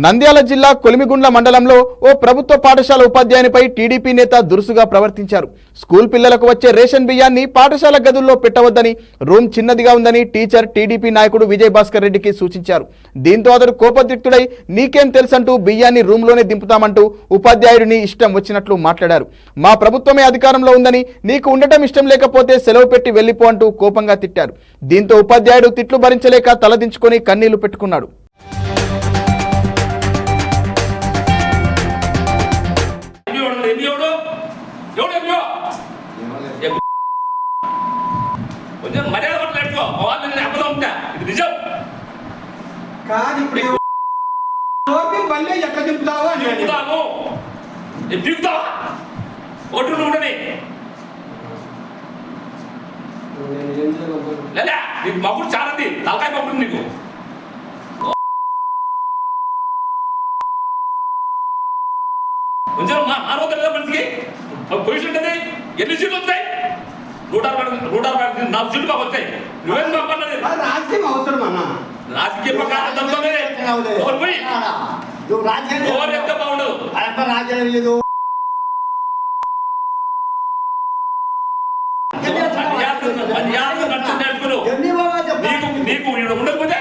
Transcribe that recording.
నంద్యాల జిల్లా కొలిమిగుండ్ల మండలంలో ఓ ప్రభుత్వ పాఠశాల ఉపాధ్యాయునిపై టీడీపీ నేత దురుసుగా ప్రవర్తించారు. స్కూల్ పిల్లలకు వచ్చే రేషన్ బియ్యాన్ని పాఠశాల గదుల్లో పెట్టవద్దని, రూమ్ చిన్నదిగా ఉందని టీచర్ టీడీపీ నాయకుడు విజయభాస్కర్ రెడ్డికి సూచించారు. దీంతో అతడు కోపదిక్తుడై నీకేం తెలుసంటూ బియ్యాన్ని రూమ్లోనే దింపుతామంటూ ఉపాధ్యాయుడిని ఇష్టం వచ్చినట్లు మాట్లాడారు. మా ప్రభుత్వమే అధికారంలో ఉందని, నీకు ఉండటం ఇష్టం లేకపోతే సెలవు పెట్టి వెళ్లిపో అంటూ కోపంగా తిట్టారు. దీంతో ఉపాధ్యాయుడు తిట్లు భరించలేక తలదించుకొని కన్నీళ్లు పెట్టుకున్నాడు. మగుడు చాలా తలకాయ మగుడు నీకు కొంచెం మానవత మనిషికి పొజిషన్ ఉంటుంది. ఎన్ని సీట్లు వస్తాయి? 164 సీట్లు మాకు వస్తాయి. నువ్వేం పంపన్నది రాజకీయం అవసరం అన్న. రాజకీయ ప్రకారం బాగుండదు. రాజ్యం లేదు. నీకు ఉండకపోతే